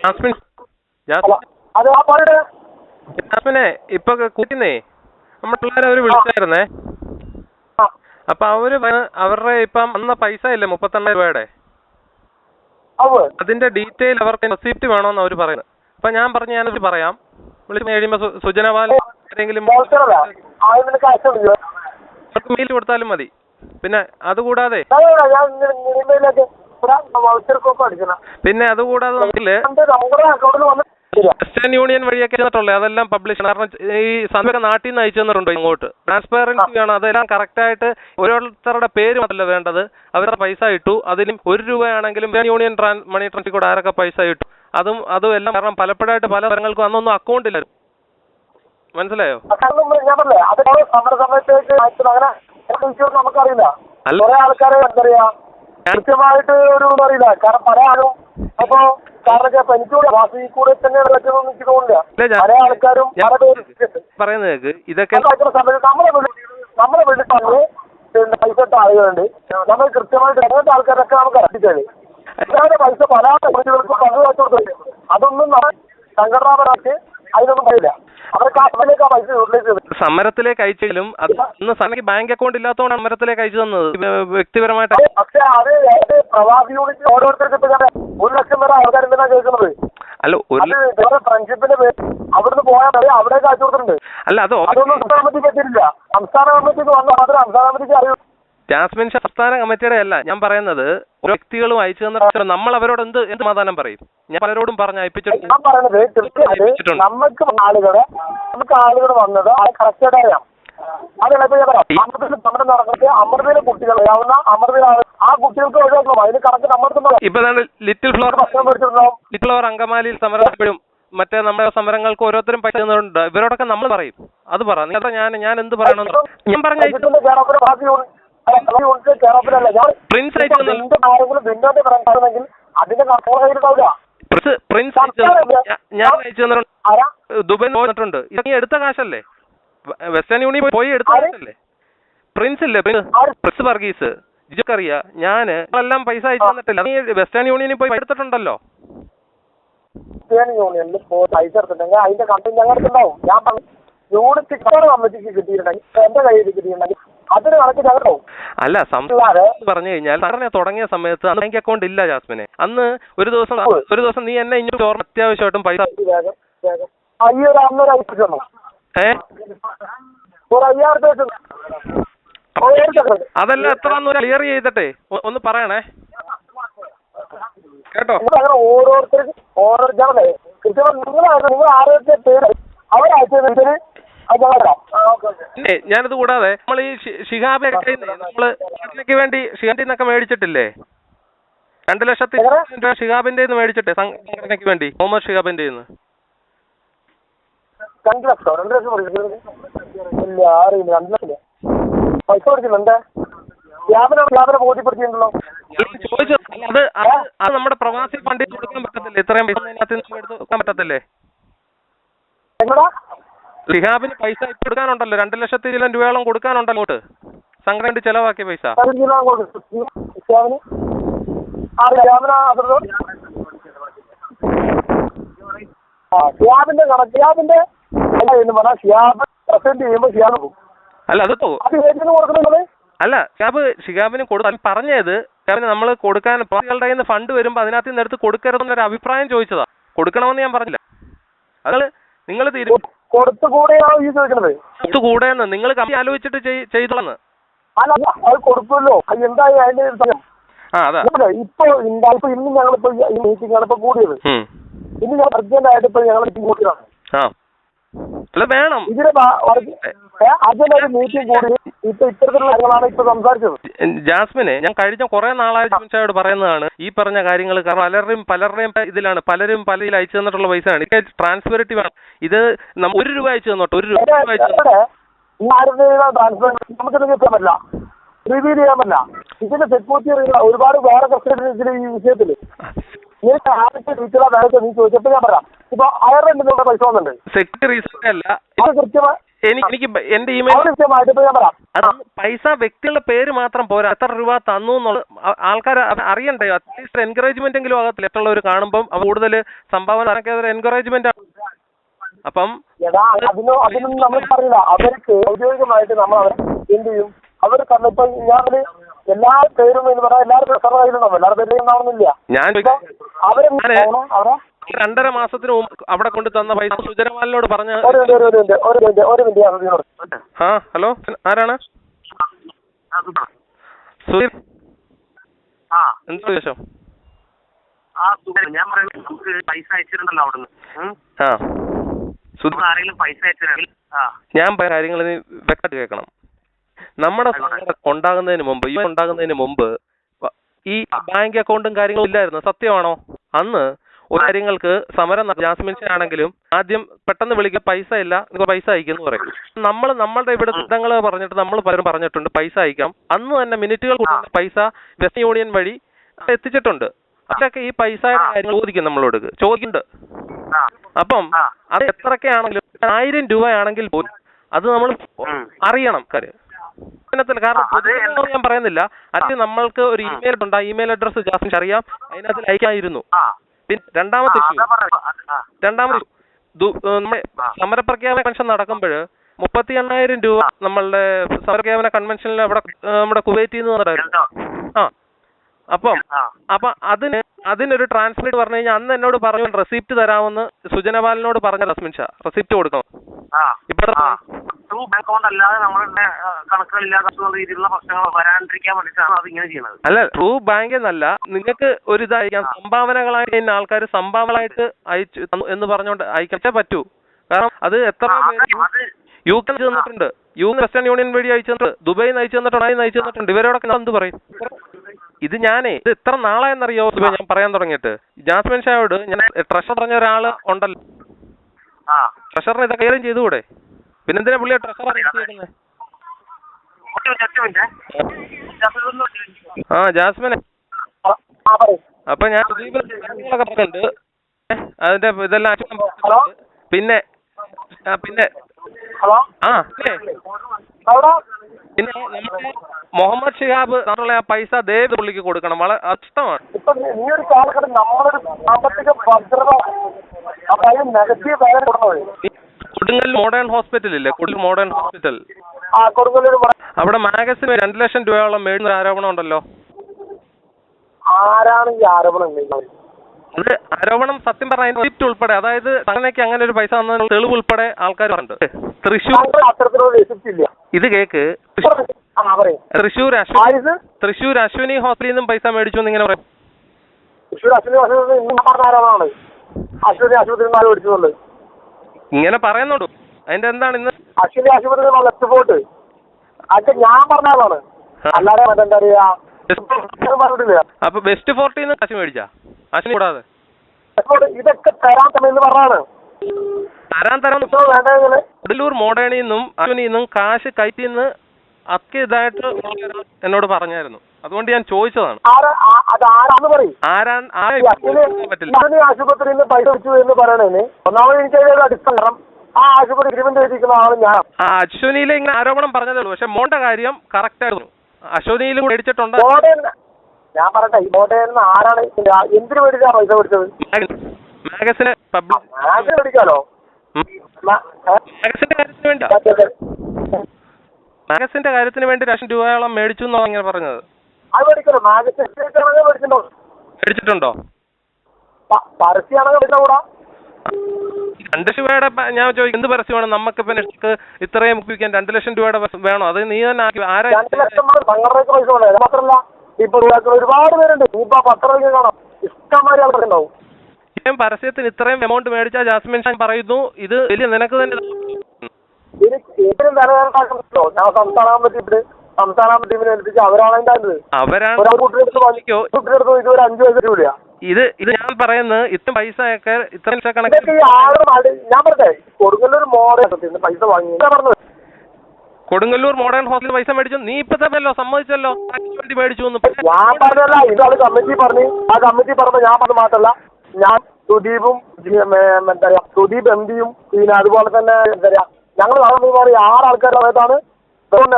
Jasmine ജാസ്മിനെ ഇപ്പൊ കൂട്ടിന്നേ നമ്മുടെ പിള്ളേരെ അവര് വിളിച്ചായിരുന്നേ. അപ്പൊ അവരുടെ ഇപ്പം അന്ന പൈസ ഇല്ലേ 32,000 രൂപയുടെ, അതിന്റെ ഡീറ്റെയിൽ അവർക്ക് റെസിപ്റ്റ് വേണോന്ന് അവര് പറയുന്നത്. അപ്പൊ ഞാൻ പറഞ്ഞു ഞാനത് പറയാം, വിളിച്ച് കഴിയുമ്പോ സുജനപാൽ ആരെങ്കിലും മെയിൽ കൊടുത്താലും മതി. പിന്നെ അതുകൂടാതെ വെസ്റ്റേൺ യൂണിയൻ വഴിയൊക്കെ ചെന്നിട്ടുള്ളേ അതെല്ലാം പബ്ലിഷ്. കാരണം ഈ സമയമൊക്കെ നാട്ടിൽ നിന്ന് അയച്ചു തന്നിട്ടുണ്ടോ ഇങ്ങോട്ട്? ട്രാൻസ്പെറൻസി വേണം. അതെല്ലാം കറക്റ്റായിട്ട് ഓരോരുത്തരുടെ പേര് മാത്രമല്ല വേണ്ടത്, അവരുടെ പൈസ ഇട്ടു. അതിനും 1 രൂപയാണെങ്കിലും യൂണിയൻ മണി ട്രാൻസ്ഫർ കൂടെ ആരൊക്കെ പൈസ ഇട്ടു അതും എല്ലാം. കാരണം പലപ്പോഴായിട്ട് പല സ്ഥലങ്ങൾക്കും അന്നൊന്നും അക്കൗണ്ട് ഇല്ല. മനസ്സിലായോ? നമുക്കറിയില്ല. കുറെ ആൾക്കാരെ എന്തറിയാ കൃത്യമായിട്ട് ഒരു അറിയില്ല. കാരണം പല ആളും അപ്പൊ കാരണം എനിക്കൂടെ വാസി കൂടെ തന്നെയാണ് പറ്റുന്നത് എനിക്ക് തോന്നില്ല. പല ആൾക്കാരും പറയുന്നത് ഇതൊക്കെ നമ്മളെ വീട്ടിൽ തന്നെ പൈസ ഇട്ട ആളുകളുണ്ട്. നമ്മൾ കൃത്യമായിട്ട് അങ്ങനത്തെ ആൾക്കാരൊക്കെ നമുക്ക് അറിയിച്ചത് ഇല്ലാതെ പൈസ പല വീടുകൾക്കും പങ്കു വെച്ചു കൊടുത്തില്ല. അതൊന്നും സംഘടനാപരമായിട്ട് അതിനൊന്നും പറയില്ല. സമരത്തിലേക്ക് അയച്ചാലും അത് ഇന്ന് ബാങ്ക് അക്കൗണ്ട് ഇല്ലാത്തതുകൊണ്ട് സമരത്തിലേക്ക് അയച്ചു തന്നത് വ്യക്തിപരമായിട്ട്. പക്ഷെ അത് പ്രവാസി യൂണിറ്റ് ഓരോരുത്തർക്ക് 1 ലക്ഷം വരെ ആൾക്കാർ എന്തിനാ കേൾക്കുന്നത്? അല്ല, ഫ്രണ്ട്ഷിപ്പിന്റെ പേര് അവിടുന്ന് പോയാൽ മതി, അവിടേക്ക് അയച്ചു കൊടുത്തിട്ടുണ്ട്. അല്ല, അതൊന്നും സംസ്ഥാന കമ്മിറ്റിക്ക് പറ്റിയില്ല. സംസ്ഥാന കമ്മിറ്റിക്ക് വന്നാൽ മാത്രമേ സംസ്ഥാന കമ്മിറ്റിക്ക് അറിയൂ. ജാസ്മിൻ സംസ്ഥാന കമ്മിറ്റിയുടെ അല്ല ഞാൻ പറയുന്നത്, ഓരോ വ്യക്തികളും അയച്ചു തന്നിട്ട് നമ്മൾ അവരോട് എന്ത് സമാധാനം പറയും? ഞാൻ പലരോടും പറഞ്ഞു അയപ്പിച്ചിട്ടുണ്ട്. ഞാൻ പറയുന്നത് കൃത്യമായിട്ട് നമുക്ക് ആളുകൾ വന്നത് അത് കറക്റ്റായിട്ട് അറിയാം. അതല്ല ഇപ്പൊ ഞാൻ പറയാം, അമൃതയിൽ സമരം നടന്നിട്ട് അമൃതയിലെ കുട്ടികൾ അറിയാവുന്ന ആ കുട്ടികൾക്ക് ഒഴിവാക്കണം. അതിന് കറക്റ്റ് അമൃതം ഇപ്പൊ ലിറ്റിൽ ഫ്ലവർ അങ്കമാലിയിൽ സമരം എപ്പോഴും മറ്റേ നമ്മുടെ സമരങ്ങൾക്ക് ഓരോരുത്തരും പൈസ തന്നിട്ടുണ്ട്. ഇവരോടൊക്കെ നമ്മൾ പറയും. അത് പറ ഞാൻ എന്ത് പറയണം? ഞാൻ പറഞ്ഞ പ്രിൻസ് ഞാൻ അയച്ചു തന്നിട്ടുണ്ട്. ദുബൈ പോയിട്ടുണ്ട്. ഇത് എടുത്ത കാശല്ലേ? വെസ്റ്റേൺ യൂണിയൻ പോയി എടുത്ത കാശല്ലേ? പ്രിൻസ് ഇല്ലേ, പ്രിൻസ് വർഗീസ്, ജിജക്കറിയാ ഞങ്ങളെല്ലാം പൈസ അയച്ചു തന്നിട്ടില്ല. നീ വെസ്റ്റേൺ യൂണിയനിൽ പോയി എടുത്തിട്ടുണ്ടല്ലോ. യൂണിയനിൽ പൈസ എടുത്തിട്ടുണ്ടെങ്കിൽ അതിന്റെ കമ്പനി ഞങ്ങൾക്ക് ഉണ്ടാവും. ഞാൻ യൂണിറ്റ് കമ്മിറ്റിക്ക് കിട്ടിയിട്ടുണ്ടെങ്കിൽ എന്റെ കയ്യിൽ കിട്ടിയിട്ടുണ്ടെങ്കിൽ അതിന് കണക്ക് ഞങ്ങളുണ്ടാവും. അല്ല, പറഞ്ഞു കഴിഞ്ഞാൽ സംഘടന തുടങ്ങിയ സമയത്ത് അന്ന് ബാങ്ക് അക്കൗണ്ട് ഇല്ല ജാസ്മിനെ. അന്ന് ഒരു ദിവസം നീ എന്നെ ഇങ്ങോട്ട് ഓർമ്മ അത്യാവശ്യമായിട്ടും പൈസ 5,000 അതെല്ലാം എത്ര ക്ലിയർ ചെയ്തിട്ടെ ഒന്ന് പറയണേ കേട്ടോ. ഓരോരുത്തർക്കും ഓരോരുത്തരുടെ കൃത്യമായി നിങ്ങൾ ആരോഗ്യ പേര് അവരയച്ചതിന് ഞാനത് കൂടാതെ നമ്മൾ ഈ ഷിഹാബെ നമ്മള് സംഘടനയ്ക്ക് വേണ്ടി ഷിഹാബിൽ നിന്നൊക്കെ മേടിച്ചിട്ടില്ലേ? 2 ലക്ഷത്തി രൂപ ഷിഹാബിന്റെ മേടിച്ചിട്ടെ സംഘടനയ്ക്ക് വേണ്ടി, മുഹമ്മദ് ഷിഹാബിന്റെ 2 ലക്ഷം ഇല്ല, അറിയില്ല. 2 ലക്ഷം പൈസ കൊടുക്കുന്നുണ്ട്. ലാഭനെ ബോധ്യപ്പെടുത്തിയിട്ടുണ്ടല്ലോ. അത് നമ്മുടെ പ്രവാസി ഫണ്ടിൽ കൊടുക്കാൻ പറ്റത്തില്ലേ? ഇത്രയും പൈസ എടുക്കാൻ പറ്റത്തില്ലേ? ഷിഹാബിന് പൈസ ഇപ്പൊ കൊടുക്കാനുണ്ടല്ലോ, 2 ലക്ഷത്തി രൂപയോളം കൊടുക്കാനുണ്ടല്ലോ സംഘടന ചെലവാക്കിയ പൈസ. അല്ല, ഷിഹാബിന് പറഞ്ഞത് നമ്മൾ കൊടുക്കാൻ പാർട്ടികളുടെ കയ്യിൽ നിന്ന് ഫണ്ട് വരുമ്പോ അതിനകത്ത് നിന്ന് എടുത്ത് കൊടുക്കരുതെന്നൊരു അഭിപ്രായം ചോദിച്ചതാ. കൊടുക്കണമെന്ന് ഞാൻ പറഞ്ഞില്ല. അത് നിങ്ങൾ കൊടുത്തുകൂടെയെന്ന് നിങ്ങൾ കമ്പനി ആലോചിച്ചിട്ട് ചെയ്തോളന്ന്. കൊടുക്കുമല്ലോ. എന്തായി അതിന്റെ ഇപ്പൊ ഇന്ന് ഞങ്ങളിപ്പോ ഈ മീറ്റിംഗ് ആണ് ഇപ്പൊ കൂടിയത്. ഇന്ന് ഞാൻ അർജന്റ് ആയിട്ട് ഇപ്പൊ ഞങ്ങൾ മീറ്റിംഗ് കൂട്ടിയതാണ്. വേണം ഇതിന് അർജന്റായിട്ട് മീറ്റിംഗ് കൂടി ഇപ്പൊ ഇത്തരത്തിലുള്ള കാര്യങ്ങളാണ് ഇപ്പൊ സംസാരിച്ചത്. ജാസ്മിനെ ഞാൻ കഴിഞ്ഞ കുറെ നാളായി ജാസ്മിനോട് പറയുന്നതാണ് ഈ പറഞ്ഞ കാര്യങ്ങൾ. കാരണം പലരുടെയും ഇതിലാണ്, പലരും പലതിൽ അയച്ചു തന്നിട്ടുള്ള പൈസയാണ്. ഇത് ട്രാൻസ്പെറൻസി വേണം. ഇത് 1 രൂപ അയച്ചു തന്നോട്ടെ, 1 രൂപ നമുക്കിത് കിട്ടാൻ പറ്റില്ല, റിവീൽ ചെയ്യാൻ പറ്റില്ല. ഇതിന്റെ സെക്യൂരിറ്റി ഒരുപാട് വേറെ പ്രശ്നത്തിൽ ഈ വിഷയത്തില് എനിക്ക് ആദ്യത്തെ ഡീറ്റെയിൽ നീ ചോദിച്ചപ്പോ ഞാൻ പറയാം. ഇപ്പൊ അയർലൻഡിലുള്ള പൈസ വന്നിട്ടുണ്ട്. സെക്യൂരിറ്റി റീസൺ അല്ല, അത് കൃത്യമായി എനിക്ക് എന്റെ ഇമെയിൽ അത് പൈസ വ്യക്തികളുടെ പേര് മാത്രം പോരാ, എത്ര രൂപ തന്നു എന്നുള്ളത് ആൾക്കാർ അറിയണ്ടേ? അറ്റ്ലീസ്റ്റ് എൻകറേജ്മെന്റ് എങ്കിലും ആകത്തില്ല. മറ്റുള്ളവർ കാണുമ്പോൾ കൂടുതൽ സംഭാവന എൻകറേജ്മെന്റ് ആണ്. അപ്പം അതിനൊന്നും നമ്മൾ പറയില്ല. അവർക്ക് ഔദ്യോഗികമായിട്ട് നമ്മൾ അവരെ എന്ത് ചെയ്യും? അവർ ഇപ്പൊ ഞാൻ എല്ലാ പേരും എന്ന് പറഞ്ഞാൽ എല്ലാവരും പ്രഷർ കയ്യിലുണ്ടാവും, എല്ലാവരുടെ പേരും ഉണ്ടാവുന്നില്ല. ഞാൻ അവരെ 2.5 മാസത്തിന് മുമ്പ് അവിടെ കൊണ്ട് തന്ന പൈസ സുജനമാലിനോട് പറഞ്ഞ. ഒരു മിനിറ്റ്. ആ ഹലോ, ആരാണ്? സുധീർ, എന്താ വിശേഷം? ഞാൻ പറയുന്നത് നമുക്ക് പൈസ അയച്ചിട്ടുണ്ടല്ലോ അവിടുന്ന്. ആരെങ്കിലും പൈസ അയച്ചിട്ടുണ്ടെങ്കിൽ ഞാൻ കാര്യങ്ങൾ വ്യക്തമായിട്ട് കേൾക്കണം. നമ്മുടെ ഉണ്ടാകുന്നതിന് മുമ്പ് ഈ ബാങ്ക് അക്കൗണ്ടും കാര്യങ്ങളും ഇല്ലായിരുന്നു, സത്യമാണോ? അന്ന് ഒരു കാര്യങ്ങൾക്ക് സമരം ജാസ്മിൻ ഷാ ആണെങ്കിലും ആദ്യം പെട്ടെന്ന് വിളിക്കുക, പൈസ ഇല്ല, നിങ്ങൾക്ക് പൈസ അയക്കുമെന്ന് പറയും. നമ്മളുടെ ഇവിടെ സിദ്ധങ്ങൾ പറഞ്ഞിട്ട് നമ്മൾ പലരും പറഞ്ഞിട്ടുണ്ട് പൈസ അയക്കാം. അന്ന് തന്നെ മിനിറ്റുകൾ കൂട്ടുന്ന പൈസ വെസ്റ്റേൺ യൂണിയൻ വഴി എത്തിച്ചിട്ടുണ്ട്. അതൊക്കെ ഈ പൈസയുടെ കാര്യങ്ങൾ ചോദിക്കും, നമ്മളോട് ചോദിക്കുന്നുണ്ട്. അപ്പം അത് എത്രയൊക്കെയാണെങ്കിലും 1000 രൂപയാണെങ്കിൽ പോലും അത് നമ്മൾ അറിയണം കാര്യം. കാരണം ഞാൻ പറയുന്നില്ല, അത് നമ്മൾക്ക് ഒരു ഇമെയിൽ ഉണ്ട്, ആ ഇമെയിൽ അഡ്രസ് ജാസ്മിൻ അറിയാം, അതിനകത്ത് അയക്കായിരുന്നു. പിന്നെ രണ്ടാമത്തെ നമ്മുടെ സമരപ്രഖ്യാപന കൺവെൻഷൻ നടക്കുമ്പോൾ 38,000 രൂപ നമ്മളുടെ സമരപ്രഖ്യാപന കൺവെൻഷനിൽ അവിടെ നമ്മുടെ കുവൈറ്റിൽ നിന്ന് വന്നിട്ടായിരുന്നു. അപ്പം അതിനൊരു ട്രാൻസ്ലേറ്റ് പറഞ്ഞു കഴിഞ്ഞാൽ അന്ന് എന്നോട് പറഞ്ഞു റെസിപ്റ്റ് തരാമെന്ന് സുജനപാലിനോട് പറഞ്ഞ ജാസ്മിൻ ഷാ റെസിപ്റ്റ് കൊടുക്കണം. അല്ല, ട്രൂ ബാങ്ക് എന്നല്ല, നിങ്ങൾക്ക് ഒരു ഇതായിരിക്കാം സംഭാവനകളായിട്ട് ആൾക്കാർ സംഭാവനകളായിട്ട് അയച്ചു എന്ന് പറഞ്ഞുകൊണ്ട് അയക്കേ പറ്റൂ. കാരണം അത് എത്ര യു കെ തന്നിട്ടുണ്ട്, വെസ്റ്റേൺ യൂണിയൻ വഴി അയച്ചു തന്നിട്ടുണ്ട്, ദുബൈയിൽ നിന്ന് അയച്ചു തന്നിട്ടുണ്ട്. ഇവരോടൊക്കെ ഞാൻ എന്ത് പറയും? ഇത് എത്ര നാളായെന്നറിയോ ഞാൻ പറയാൻ തുടങ്ങിയിട്ട്? ജാസ്മിൻ ഷായോട് ഞാൻ ട്രഷർ പറഞ്ഞ ഒരാൾ ഉണ്ടല്ലോ, ട്രഷറിന് ഇതൊക്കെ കൈകാര്യം ചെയ്തുകൂടെ? പിന്നെന്തിനാ പുള്ളിയെ ട്രഷർ അറിയിക്കുന്നത്? ജാസ്മിനെ അപ്പൊ ഞാൻ സുദീപിലൊക്കെ പറഞ്ഞിട്ടുണ്ട്, അതിന്റെ ഇതെല്ലാം പിന്നെ പിന്നെ മുഹമ്മദ് ഷിഹാബ് എന്നുള്ള ആ പൈസ ദേവ് പുള്ളിക്ക് കൊടുക്കണം, വളരെ അഷ്ടമാണ്. ഈ ഒരു കാലഘട്ടം നമ്മളൊരു സാമ്പത്തിക ഭദ്രത കൊടുങ്ങൽ മോഡേൺ ഹോസ്പിറ്റൽ ഇല്ലേ, കൊടുങ്ങൽ മോഡേൺ ഹോസ്പിറ്റൽ, അവിടെ മാഗസിൻ 2 ലക്ഷം രൂപയോളം മേടുന്ന ആരോപണം ഉണ്ടല്ലോ. ആരാണ് ഈ ആരോപണം? അത് ആരോപണം സത്യം പറഞ്ഞ റെസിപ്റ്റ് ഉൾപ്പെടെ, അതായത് സംഘടനയ്ക്ക് അങ്ങനെ ഒരു പൈസ തന്ന തെളിവ് ഉൾപ്പെടെ ആൾക്കാർ ഉണ്ട്. തൃശ്ശൂർ ഇത് കേക്ക്, തൃശ്ശൂർ അശ്വിനി ഹോസ്പിറ്റലിൽ നിന്നും പൈസ മേടിച്ചു എന്നിങ്ങനെ പറയും. ഇങ്ങനെ പറയുന്നുണ്ടോ? അതിന്റെ എന്താണ് ഇന്ന് അശ്വിനി ആശുപത്രി ഞാൻ പറഞ്ഞതാണ്, അല്ലാതെ എന്താ പറയാ. അപ്പൊ ബെസ്റ്റ് ഫോർട്ടിന്ന് കാശ് മേടിച്ചാ അശ്വിനി കൂടാതെ? ഇതൊക്കെ തരാൻ തമ്മെന്ന് പറഞ്ഞാണ്. കൊടുങ്ങല്ലൂർ മോഡേണിൽ നിന്നും അശ്വിനിൽ നിന്നും കാശ് കയറ്റിന്ന് ഇതായിട്ട് എന്നോട് പറഞ്ഞായിരുന്നു. അതുകൊണ്ട് ഞാൻ ചോദിച്ചതാണ്. ആശുപത്രിയിൽ നിന്ന് പൈസ വെച്ചു എന്ന് പറയണേന് ഒന്നാമത് എനിക്ക് അടിസ്ഥാനം ആ ആശുപത്രി എഗ്രിമെന്റ് ചെയ്തിരിക്കുന്ന ആള് ഞാൻ. അശ്വിനിയിലെ ഇങ്ങനെ ആരോപണം പറഞ്ഞതേ ഉള്ളൂ, പക്ഷെ മോന്റെ കാര്യം കറക്റ്റ് ആയിരുന്നു. അശ്വിനിയിൽ മേടിച്ചിട്ടുണ്ട്. ഞാൻ പറയട്ടെ, ഈ മോഡേന്ന് ആരാണ് എന്തിനു വേണ്ടിയിട്ടാ പൈസ കൊടുത്തത്? മാഗസിന് മേടിക്കാലോ, മാഗസിന്റെ കാര്യത്തിന് വേണ്ടി, മാഗസിന്റെ കാര്യത്തിന് വേണ്ടി 2 ലക്ഷം രൂപയോളം മേടിച്ചു എന്നാണ് ഇങ്ങനെ പറഞ്ഞത്. അത് മേടിക്കണോ? മാഗസിൻ മേടിച്ചിട്ടുണ്ടോ? പരസ്യമാണെങ്കിൽ മേടിക്കൂടാ. 2 ലക്ഷം രൂപയുടെ ഞാൻ ചോദിക്കും, എന്ത് പരസ്യമാണ്? നമുക്ക് ഇപ്പൊ ഇത്രയും മുപ്പിക്കാൻ 2 ലക്ഷം രൂപയുടെ വേണോ? അത് നീ തന്നെ 2 ലക്ഷം സംഘടനയ്ക്ക് പൈസ വേണം. മാത്രമല്ല ഇപ്പൊ ഒരുപാട് പേരുണ്ട്, ഇപ്പൊ പത്രത്തിൽ കാണാം, ഇഷ്ടംമാരി ആൾക്കാരുണ്ടാവും. ഇത്രയും പരസ്യത്തിന് ഇത്രയും എമൗണ്ട് മേടിച്ചാൽ ജാസ്മിൻ ഷാൻ പറയുന്നു ഇത് വലിയ നിനക്ക് തന്നെ ഏറ്റവും വിലകേട്ടോ. ഞാൻ സംസ്ഥാന ടീമിനെ ഏൽപ്പിച്ച് അവരാണ് ഇതുവരെ 5 വയസ്സ് രൂപ. ഇത് ഞാൻ പറയുന്നത് ഇത്രയും പൈസ ഒക്കെ ഇത്രയും ഞാൻ പറഞ്ഞേ കൊടുങ്ങല്ലൂർ മോഡേൺ പൈസ വാങ്ങി പറഞ്ഞത്. കൊടുങ്ങല്ലൂർ മോഡേൺ ഹോസ്പിറ്റൽ പൈസ മേടിച്ചു, നീ ഇപ്പൊ തന്നെയല്ലോ സമ്മതിച്ചല്ലോ വേണ്ടി മേടിച്ചു. ഞാൻ പറഞ്ഞല്ല, ഇതാണ് കമ്മിറ്റി പറഞ്ഞു. ആ കമ്മിറ്റി പറഞ്ഞ ഞാൻ പറഞ്ഞത് മാത്രമല്ല, ഞാൻ സുദീപും എന്താ പറയാ സുദീപ് എംപിയും പിന്നെ അതുപോലെ തന്നെ എന്താ പറയാ ഞങ്ങൾ നടന്നു മാറി 6 ആൾക്കാരുടെ സമയത്താണ്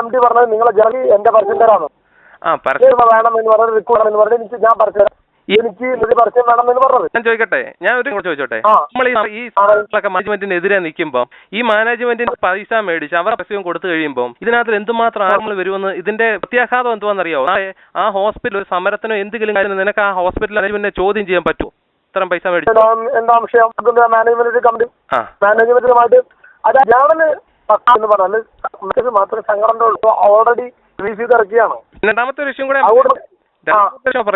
MD പറഞ്ഞത് നിങ്ങളെ ജനറൽ എന്റെ പരസ്യക്കാരാണ് വേണമെന്ന് പറഞ്ഞത് റിക്വയർമെന്റ് എന്ന് പറഞ്ഞത് എനിക്ക് ഞാൻ പരസ്യം എനിക്ക് ഒരു പരസ്യം വേണമെന്ന് പറഞ്ഞത്. ഞാൻ ചോദിക്കട്ടെ, ഞാൻ ഒരു ചോദിച്ചോട്ടെ, നമ്മൾ ഈ സാധനങ്ങളൊക്കെ മാനേജ്മെന്റിനെതിരെ നിൽക്കുമ്പോൾ ഈ മാനേജ്മെന്റിന് പൈസ മേടിച്ച് അവർ പരസ്യം കൊടുത്തു കഴിയുമ്പോൾ ഇതിനകത്ത് എന്തുമാത്രം ആളുകൾ വരുമെന്ന് ഇതിന്റെ പ്രത്യാഘാതം എന്തുവാണെന്നറിയോ? ആ ഹോസ്പിറ്റൽ ഒരു സമരത്തിനോ എന്തെങ്കിലും കാര്യം നിനക്ക് ആ ഹോസ്പിറ്റൽ മാനേജ്മെന്റിനെ ചോദ്യം ചെയ്യാൻ പറ്റുമോ? ഇത്രയും പൈസ മേടിച്ചു എന്താ വിഷയം? മാനേജ്മെന്റ് കമ്പനി മാനേജ്മെന്റുമായിട്ട് അത് ഞാനെന്ന് എന്ന് പറഞ്ഞാൽ മാത്രം സംഘടന ഓൾറെഡി റിലീസ് ചെയ്ത് ഇറക്കിയാണ്. രണ്ടാമത്തെ വിഷയം കൂടെ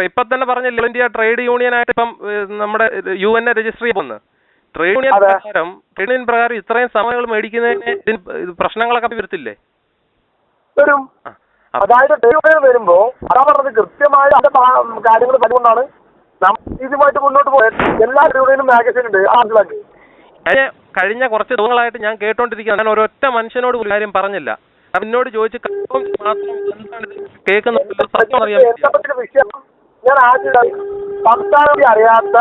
ഇപ്പൊ തന്നെ പറഞ്ഞില്ല, ഇന്ത്യ ട്രേഡ് യൂണിയൻ ആയിട്ട് ഇപ്പം നമ്മുടെ UN രജിസ്റ്റർ ചെയ്യുന്നു. ട്രേഡ് യൂണിയൻ പ്രകാരം ഇത്രയും സമയങ്ങൾ മേടിക്കുന്നതിന് പ്രശ്നങ്ങളൊക്കെ വരത്തില്ലേ? വരും. അതായത് ട്രേഡ് യൂണിയൻ വരുമ്പോ അതാ പറഞ്ഞത് കൃത്യമായ കാര്യങ്ങൾ പറഞ്ഞുകൊണ്ടാണ് ഇതുമായിട്ട് മുന്നോട്ട് പോയത്. എല്ലാ ട്രേഡ് യൂണിയനും മാഗസിൻ ഉണ്ട്. മനസ്സിലാക്കി കഴിഞ്ഞ കുറച്ച് ദിവസങ്ങളായിട്ട് ഞാൻ കേട്ടോണ്ടിരിക്കുകയാണ്. ഞാൻ ഒരൊറ്റ മനുഷ്യനോട് ഒരു കാര്യം പറഞ്ഞില്ല. എന്നോട് ചോദിച്ച് വിഷയം ഞാൻ ആദ്യം സംസ്ഥാനത്തെ അറിയാത്ത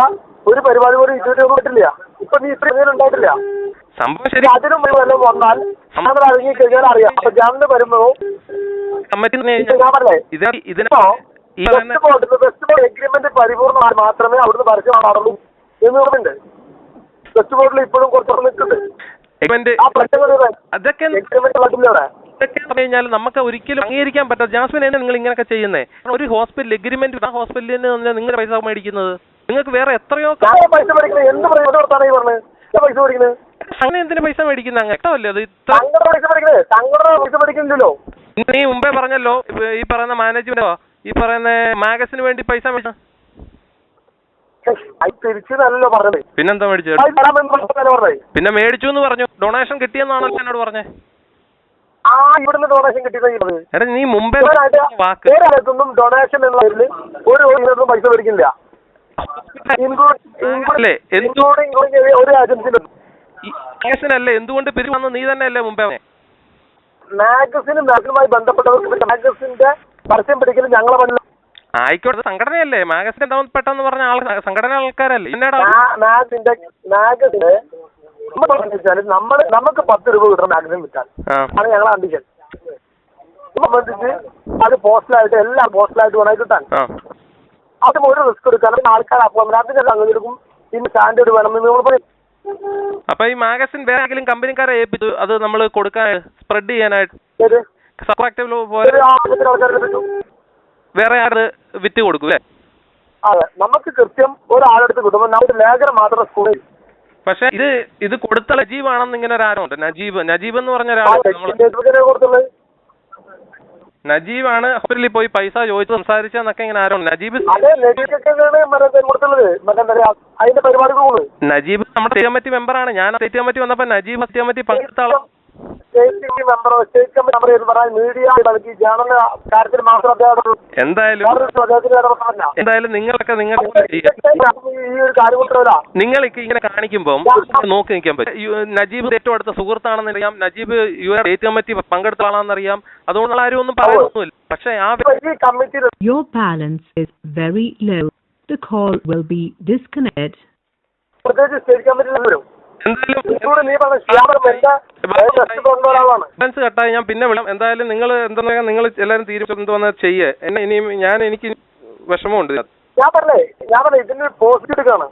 ഒരു പരിപാടി പോലും ഇതുവരെ പറ്റില്ല. ഇപ്പൊ നീ ഇത്രയും ഉണ്ടായിട്ടില്ല. സംഭവം ശരി. അതിനും വല്ലതും വന്നാൽ നമ്മൾ ഇറങ്ങി കഴിഞ്ഞാൽ അറിയാം. അപ്പൊ ജാമിന് വരുമ്പോ ഞാൻ പറഞ്ഞേ വെസ്റ്റ് ബോർഡ് എഗ്രിമെന്റ് പരിപൂർണ്ണമായി മാത്രമേ അവിടുന്ന് പരസ്യം പാടുള്ളൂ എന്ന് പറയുന്നുണ്ട്. വെസ്റ്റ് ബോർഡിൽ ഇപ്പോഴും കുറച്ച് നിൽക്കുന്നുണ്ട്. ആ പ്രശ്നങ്ങൾ കഴിഞ്ഞാൽ നമുക്ക് ഒരിക്കലും അംഗീകരിക്കാൻ പറ്റാത്ത. ജാസ്മിൻ തന്നെ നിങ്ങൾ ഇങ്ങനെയൊക്കെ ചെയ്യുന്നേ? ഒരു ഹോസ്പിറ്റൽ എഗ്രിമെന്റ്, ആ ഹോസ്പിറ്റലിൽ നിന്ന് നിങ്ങൾ പൈസ മേടിക്കുന്നത് നിങ്ങൾക്ക് വേറെ എത്രയോ പൈസ മേടിക്കുന്നത്. എന്ത് പൈസ മേടിക്കുന്നത്? അങ്ങനെ എന്തിനു പൈസ മേടിക്കുന്നത്? അങ്ങട്ടല്ലേ അത് പൈസ മേടിക്കുന്നില്ലല്ലോ. നീ മുമ്പേ പറഞ്ഞല്ലോ ഈ പറയുന്ന മാനേജ്മെന്റോ ഈ പറയുന്ന മാഗസിന് വേണ്ടി പൈസ മേടിച്ച തിരിച്ചല്ലോ പറഞ്ഞത്. പിന്നെന്താ മേടിച്ചത്? പിന്നെ മേടിച്ചു എന്ന് പറഞ്ഞു. ഡൊണേഷൻ കിട്ടിയെന്നാണല്ലോ എന്നോട് പറഞ്ഞേ. ഇവിടുന്ന് ഡൊണേഷൻ കിട്ടിയത് നീ മുമ്പേ ഒന്നും ഡൊണേഷൻ എന്ന പേരിൽ ഒരു പൈസ മേടിക്കില്ല. ഒരു ഏജൻസിയിലല്ലേ എന്തുകൊണ്ട് പിരിവന്ന് നീ തന്നെ അല്ലേ മുമ്പേ? മാഗസിനുമായി ബന്ധപ്പെട്ടവർക്ക് മാഗസിന്റെ പരസ്യം പിടിക്കലും ഞങ്ങളെ പണില്ല. ആയിക്കോട്ടെ, സംഘടനയല്ലേ മാഗസിൻ പെട്ടെന്ന് പറഞ്ഞ സംഘടന ആൾക്കാരല്ലേ? മാഗസിന് നമുക്ക് 10 രൂപ കിട്ടണം മാഗസിൻ വിറ്റാൽ. ആണ് ഞങ്ങളെ അംബിഷൻ. സംബന്ധിച്ച് അത് പോസ്റ്റലായിട്ട് എല്ലാം പോസ്റ്റലായിട്ട് വേണം കിട്ടാൻ. അതും ഒരു റിസ്ക് എടുക്കാനും ആൾക്കാർ അപ്പോയിൻമെന്റ് അതിന്റെ സംഗതി എടുക്കും. ഇന്ന് സ്റ്റാൻഡേർഡ് വേണമെന്ന് നമ്മൾ പറയും. അപ്പൊ ഈ മാഗസിൻ വേറെ ആരെങ്കിലും കമ്പനിക്കാരെ ഏൽപ്പിച്ചു അത് നമ്മൾ കൊടുക്കാൻ സ്പ്രെഡ് ചെയ്യാനായിട്ട് വേറെ ആര് വിറ്റ് കൊടുക്കും? അതെ, നമുക്ക് കൃത്യം ഒരാളെടുത്ത് കിട്ടുമ്പോൾ നമുക്ക് ലേഖനം മാത്രം സ്കൂളിൽ. പക്ഷെ ഇത് കൊടുത്ത നജീബ് ആണെന്ന് ഇങ്ങനെ ഒരു ആരോണ്ട്. നജീബ് എന്ന് പറഞ്ഞ ഒരാൾ നജീബാണ് ഹോസ്പിറ്റലിൽ പോയി പൈസ ചോദിച്ചു സംസാരിച്ചെന്നൊക്കെ ഇങ്ങനെ ആരോണ്ട്. നജീബ് നമ്മുടെ സ്റ്റേറ്റ് കമ്മിറ്റി മെമ്പറാണ്. ഞാൻ സ്റ്റേറ്റ് കമ്മിറ്റി വന്നപ്പോ നജീബ് സ്റ്റേറ്റ് കമ്മിറ്റി പങ്കെടുത്ത ആളാണ്. എന്തായാലും നിങ്ങളൊക്കെ നിങ്ങൾ ഇങ്ങനെ കാണിക്കുമ്പോൾ നോക്കി നിൽക്കാൻ പറ്റും. നജീബ് ഏറ്റവും അടുത്ത സുഹൃത്താണെന്നറിയാം. നജീബ് സ്റ്റേറ്റ് കമ്മിറ്റി പങ്കെടുത്ത ആളാണെന്നറിയാം. അതുകൊണ്ടുള്ള ആരും ഒന്നും പറയുന്നില്ല. പക്ഷെ ആ Your balance is very low. The call will be disconnected. കട്ടായി ഞാൻ പിന്നെ വിടാം. എന്തായാലും നിങ്ങൾ എന്താ നിങ്ങൾ എല്ലാവരും തീരുമാനം ചെയ്യേ. എനിക്ക് വിഷമമുണ്ട്. ഞാൻ പറഞ്ഞേ ഇതിന് പോസിറ്റീവ് എടുക്കാണ്.